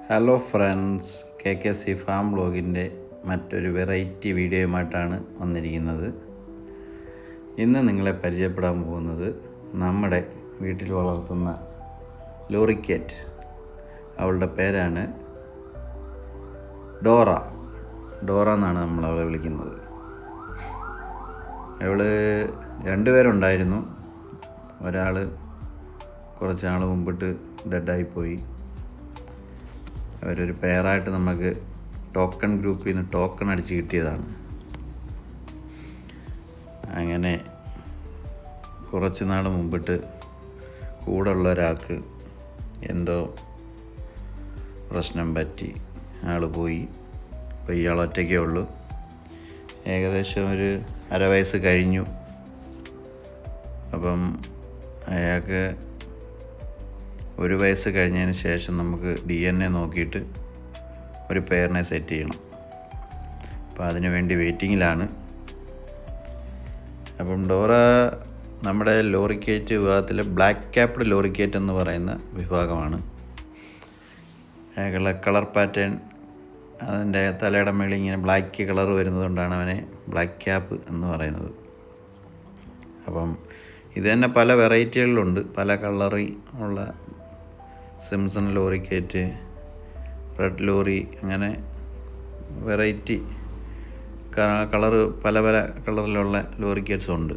Hello friends, KKC farm വ്ലോഗിൻ്റെ മറ്റൊരു variety വീഡിയോയുമായിട്ടാണ് വന്നിരിക്കുന്നത്. ഇന്ന് നിങ്ങളെ പരിചയപ്പെടാൻ പോകുന്നത് നമ്മുടെ വീട്ടിൽ വളർത്തുന്ന ലോറിക്കേറ്റ്. അവളുടെ പേരാണ് ഡോറ എന്നാണ് നമ്മൾ അവളെ വിളിക്കുന്നത്. അവൾ രണ്ടുപേരുണ്ടായിരുന്നു. ഒരാൾ കുറച്ച് നാൾ മുമ്പിട്ട് ഡെഡായിപ്പോയി. അവരൊരു പെയറായിട്ട് നമുക്ക് ടോക്കൺ ഗ്രൂപ്പിൽ നിന്ന് ടോക്കൺ അടിച്ച് കിട്ടിയതാണ്. അങ്ങനെ കുറച്ച് നാൾ മുമ്പിട്ട് കൂടെ ഉള്ള ഒരാൾക്ക് എന്തോ പ്രശ്നം പറ്റി ആൾ പോയി. ഇപ്പോൾ ഇയാൾ ഒറ്റയ്ക്കേ ഉള്ളൂ. ഏകദേശം ഒരു അര വയസ്സ് കഴിഞ്ഞു. അപ്പം അയാൾക്ക് ഒരു വയസ്സ് കഴിഞ്ഞതിന് ശേഷം നമുക്ക് DNA നോക്കിയിട്ട് ഒരു പെയറിനെ സെറ്റ് ചെയ്യണം. അപ്പോൾ അതിനു വേണ്ടി വെയിറ്റിങ്ങിലാണ്. അപ്പം ഡോറ നമ്മുടെ ലോറിക്കേറ്റ് വിഭാഗത്തിലെ ബ്ലാക്ക് ക്യാപ്ഡ് ലോറിക്കേറ്റ് എന്ന് പറയുന്ന വിഭാഗമാണ്. അയാളുടെ കളർ പാറ്റേൺ, അതിൻ്റെ തലയുടെ മേളിൽ ഇങ്ങനെ ബ്ലാക്ക് കളർ വരുന്നതുകൊണ്ടാണ് അവനെ ബ്ലാക്ക് ക്യാപ്പ് എന്ന് പറയുന്നത്. അപ്പം ഇത് തന്നെ പല വെറൈറ്റികളിലുണ്ട്. പല കളറിൽ ഉള്ള സിംസൺ ലോറിക്കേറ്റ്, റെഡ് ലോറി, അങ്ങനെ വെറൈറ്റി കളറ് പല കളറിലുള്ള ലോറിക്കേറ്റ്സും ഉണ്ട്.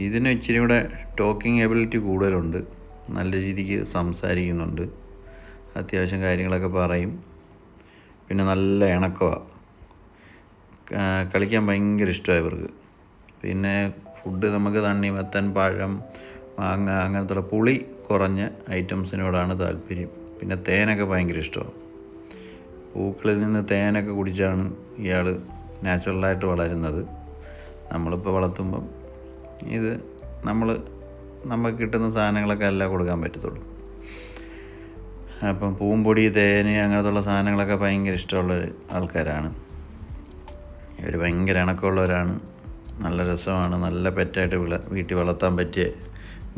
ഇതിന് ഇച്ചിരി കൂടെ ടോക്കിംഗ് എബിലിറ്റി കൂടുതലുണ്ട്. നല്ല രീതിക്ക് സംസാരിക്കുന്നുണ്ട്, അത്യാവശ്യം കാര്യങ്ങളൊക്കെ പറയും. പിന്നെ നല്ല ഇണക്കമാണ്. കളിക്കാൻ ഭയങ്കര ഇഷ്ടമാണ് ഇവർക്ക്. പിന്നെ ഫുഡ് നമുക്ക് തണ്ണിമത്തൻ, പഴം, മാങ്ങ, അങ്ങനത്തെ പുളി കുറഞ്ഞ ഐറ്റംസിനോടാണ് താല്പര്യം. പിന്നെ തേനൊക്കെ ഭയങ്കര ഇഷ്ടമാണ്. പൂക്കളിൽ നിന്ന് തേനൊക്കെ കുടിച്ചാണ് ഇയാൾ നാച്ചുറലായിട്ട് വളരുന്നത്. നമ്മളിപ്പോൾ വളർത്തുമ്പം ഇത് നമുക്ക് കിട്ടുന്ന സാധനങ്ങളൊക്കെ അല്ല കൊടുക്കാൻ പറ്റത്തുള്ളൂ. അപ്പം പൂമ്പൊടി, തേന്, അങ്ങനത്തുള്ള സാധനങ്ങളൊക്കെ ഭയങ്കര ഇഷ്ടമുള്ള ആൾക്കാരാണ് ഇവർ. ഭയങ്കര ഇണക്കമുള്ളവരാണ്. നല്ല രസമാണ്. നല്ല പെറ്റായിട്ട് വീട്ടിൽ വളർത്താൻ പറ്റിയ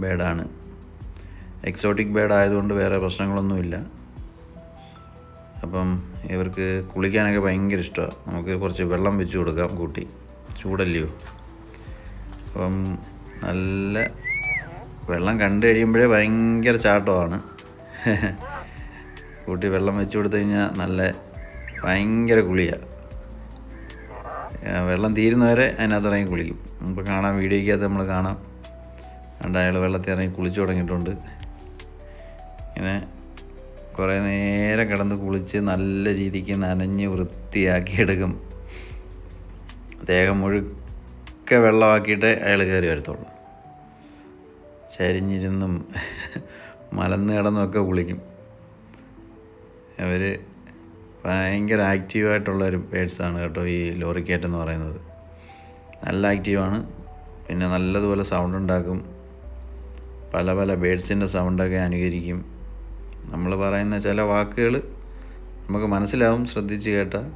ബേഡാണ്. എക്സോട്ടിക് ബേഡ് ആയതുകൊണ്ട് വേറെ പ്രശ്നങ്ങളൊന്നുമില്ല. അപ്പം ഇവർക്ക് കുളിക്കാനൊക്കെ ഭയങ്കര ഇഷ്ടമാണ്. നമുക്ക് കുറച്ച് വെള്ളം വെച്ച് കൊടുക്കാം കൂട്ടി. ചൂടല്ലയോ. അപ്പം നല്ല വെള്ളം കണ്ടു കഴിയുമ്പോഴേ ഭയങ്കര ചാട്ടമാണ്. കൂട്ടി വെള്ളം വെച്ച് കൊടുത്തു കഴിഞ്ഞാൽ നല്ല ഭയങ്കര കുളിയാണ്. വെള്ളം തീരുന്നവരെ അതിനകത്ത് ഇറങ്ങി കുളിക്കും. നമുക്ക് കാണാം, വീഡിയോയ്ക്കകത്ത് നമ്മൾ കാണാം. കണ്ട അയാൾ വെള്ളത്തിൽ ഇറങ്ങി കുളിച്ചു തുടങ്ങിയിട്ടുണ്ട്. ഇങ്ങനെ കുറേ നേരം കിടന്ന് കുളിച്ച് നല്ല രീതിക്ക് നനഞ്ഞ് വൃത്തിയാക്കിയെടുക്കും. ദേഹം മുഴുക്കെ വെള്ളമാക്കിയിട്ട് അയാൾ കയറി വരത്തുള്ളൂ. ചരിഞ്ഞിരുന്നും മലന്ന് കിടന്നുമൊക്കെ കുളിക്കും. അവർ ഭയങ്കര ആക്റ്റീവായിട്ടുള്ളൊരു ബേഡ്സാണ് കേട്ടോ ഈ ലോറിക്കേറ്റ് എന്ന് പറയുന്നത്. നല്ല ആക്റ്റീവാണ്. പിന്നെ നല്ലതുപോലെ സൗണ്ട് ഉണ്ടാക്കും. പല ബേഡ്സിൻ്റെ സൗണ്ടൊക്കെ അനുകരിക്കും. നമ്മൾ പറയുന്ന ചില വാക്കുകൾ നമുക്ക് മനസ്സിലാവും ശ്രദ്ധിച്ച് കേട്ടാൽ.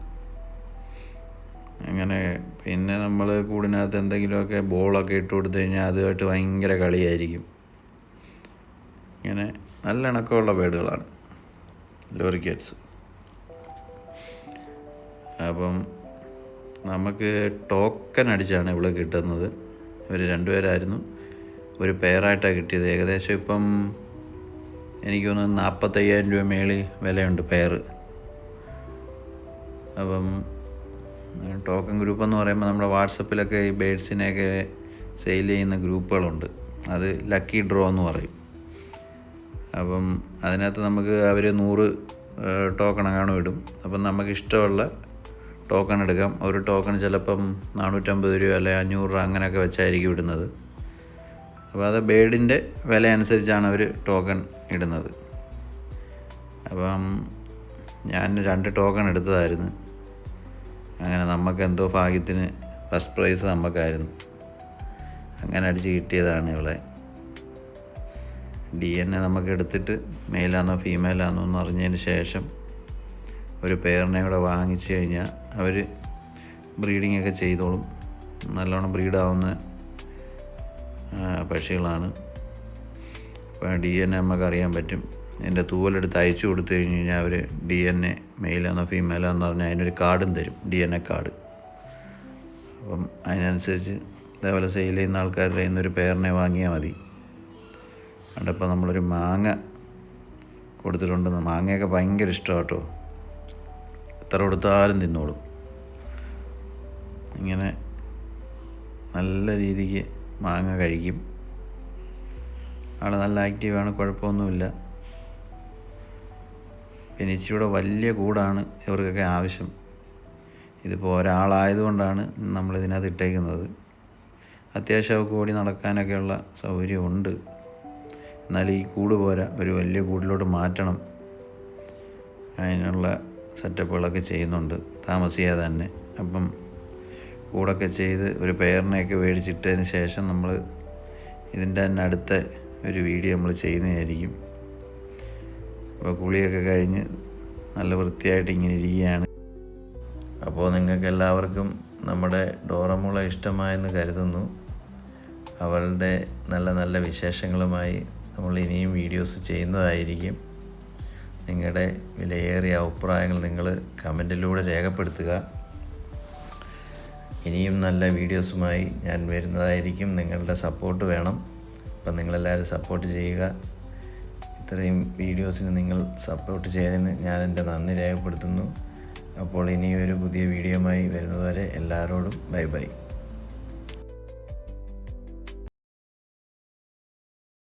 അങ്ങനെ പിന്നെ നമ്മൾ കൂടിനകത്ത് എന്തെങ്കിലുമൊക്കെ ബോളൊക്കെ ഇട്ട് കൊടുത്തു കഴിഞ്ഞാൽ അതുമായിട്ട് ഭയങ്കര കളിയായിരിക്കും. ഇങ്ങനെ നല്ല ഇണക്കമുള്ള ബേഡുകളാണ് ലോറിക്കേറ്റ്സ്. അപ്പം നമുക്ക് ടോക്കൺ അടിച്ചാണ് ഇവിടെ കിട്ടുന്നത്. ഇവർ രണ്ടുപേരായിരുന്നു. ഒരു പെയറായിട്ടാണ് കിട്ടിയത്. ഏകദേശം ഇപ്പം എനിക്ക് തോന്നുന്നു 45,000 രൂപ മേളിൽ വിലയുണ്ട് പെയർ. അപ്പം ടോക്കൺ ഗ്രൂപ്പ് എന്ന് പറയുമ്പോൾ നമ്മുടെ വാട്സപ്പിലൊക്കെ ഈ ബേഡ്സിനെയൊക്കെ സെയിൽ ചെയ്യുന്ന ഗ്രൂപ്പുകളുണ്ട്. അത് ലക്കി ഡ്രോ എന്ന് പറയും. അപ്പം അതിനകത്ത് നമുക്ക് അവർ 100 ടോക്കൺ കാണും ഇടും. അപ്പം നമുക്ക് ഇഷ്ടമുള്ള ടോക്കൺ എടുക്കാം. ഒരു ടോക്കൺ ചിലപ്പം 450 രൂപ അല്ലെ 500 രൂപ അങ്ങനെയൊക്കെ വെച്ചായിരിക്കും ഇടുന്നത്. അപ്പോൾ അത് ബേഡിൻ്റെ വില അനുസരിച്ചാണ് അവർ ടോക്കൺ ഇടുന്നത്. അപ്പം ഞാൻ 2 ടോക്കൺ എടുത്തതായിരുന്നു. അങ്ങനെ നമുക്ക് എന്തോ ഭാഗ്യത്തിന് ഫസ്റ്റ് പ്രൈസ് നമുക്കായിരുന്നു. അങ്ങനെ അടിച്ച് കിട്ടിയതാണ് ഇവളെ. DNA നമുക്ക് എടുത്തിട്ട് മെയിലാണോ ഫീമെയിലാണോ എന്ന് അറിഞ്ഞതിന് ശേഷം ഒരു പെയറിനെ കൂടെ വാങ്ങിച്ചു കഴിഞ്ഞാൽ അവർ ബ്രീഡിങ്ങൊക്കെ ചെയ്തോളും. നല്ലോണം ബ്രീഡാവുന്ന പക്ഷികളാണ്. അപ്പോൾ DNA നമുക്ക് അറിയാൻ പറ്റും. അതിൻ്റെ തൂവലെടുത്ത് അയച്ചു കൊടുത്തു കഴിഞ്ഞ് കഴിഞ്ഞാൽ അവർ DNA മെയിലാണോ ഫീമെയിലാണോ എന്ന് പറഞ്ഞാൽ അതിനൊരു കാർഡും തരും, DNA കാർഡ്. അപ്പം അതിനനുസരിച്ച് ഇതേപോലെ സെയിൽ ചെയ്യുന്ന ആൾക്കാരുടെ കയ്യിൽ നിന്നൊരു പേരിനെ വാങ്ങിയാൽ മതി. അതിപ്പോൾ നമ്മളൊരു മാങ്ങ കൊടുത്തിട്ടുണ്ടെന്ന്. മാങ്ങയൊക്കെ ഭയങ്കര ഇഷ്ടമാണ് കേട്ടോ, എത്ര കൊടുത്താലും തിന്നോളും. ഇങ്ങനെ നല്ല രീതിക്ക് മാങ്ങ കഴിക്കും. ആൾ നല്ല ആക്റ്റീവാണ്, കുഴപ്പമൊന്നുമില്ല. പിന്നെ ഇച്ചിരിയൂടെ വലിയ കൂടാണ് ഇവർക്കൊക്കെ ആവശ്യം. ഇതിപ്പോൾ ഒരാളായതുകൊണ്ടാണ് നമ്മളിതിനകത്ത് ഇട്ടേക്കുന്നത്. അത്യാവശ്യം അവർക്ക് ഓടി നടക്കാനൊക്കെയുള്ള സൗകര്യമുണ്ട്. എന്നാൽ ഈ കൂട് പോരാ, ഒരു വലിയ കൂടിലോട്ട് മാറ്റണം. അതിനുള്ള സെറ്റപ്പുകളൊക്കെ ചെയ്യുന്നുണ്ട് താമസിയാതെ തന്നെ. അപ്പം കൂടൊക്കെ ചെയ്ത് ഒരു പെയറിനെയൊക്കെ മേടിച്ചിട്ടതിന് ശേഷം നമ്മൾ ഇതിൻ്റെ തന്നെ അടുത്ത ഒരു വീഡിയോ നമ്മൾ ചെയ്യുന്നതായിരിക്കും. അപ്പോൾ കുളിയൊക്കെ കഴിഞ്ഞ് നല്ല വൃത്തിയായിട്ട് ഇങ്ങനെ ഇരിക്കുകയാണ്. അപ്പോൾ നിങ്ങൾക്ക് എല്ലാവർക്കും നമ്മുടെ ഡോറമോളെ ഇഷ്ടമായെന്ന് കരുതുന്നു. അവളുടെ നല്ല നല്ല വിശേഷങ്ങളുമായി നമ്മൾ ഇനിയും വീഡിയോസ് ചെയ്യുന്നതായിരിക്കും. നിങ്ങളുടെ വിലയേറിയ അഭിപ്രായങ്ങൾ നിങ്ങൾ കമൻറ്റിലൂടെ രേഖപ്പെടുത്തുക. ഇനിയും നല്ല വീഡിയോസുമായി ഞാൻ വരുന്നതായിരിക്കും. നിങ്ങളുടെ സപ്പോർട്ട് വേണം. അപ്പം നിങ്ങളെല്ലാവരും സപ്പോർട്ട് ചെയ്യുക. ഇത്രയും വീഡിയോസിന് നിങ്ങൾ സപ്പോർട്ട് ചെയ്തതിന് ഞാൻ എൻ്റെ നന്ദി രേഖപ്പെടുത്തുന്നു. അപ്പോൾ ഇനിയൊരു പുതിയ വീഡിയോയുമായി വരുന്നതുവരെ എല്ലാവരോടും ബൈ ബൈ.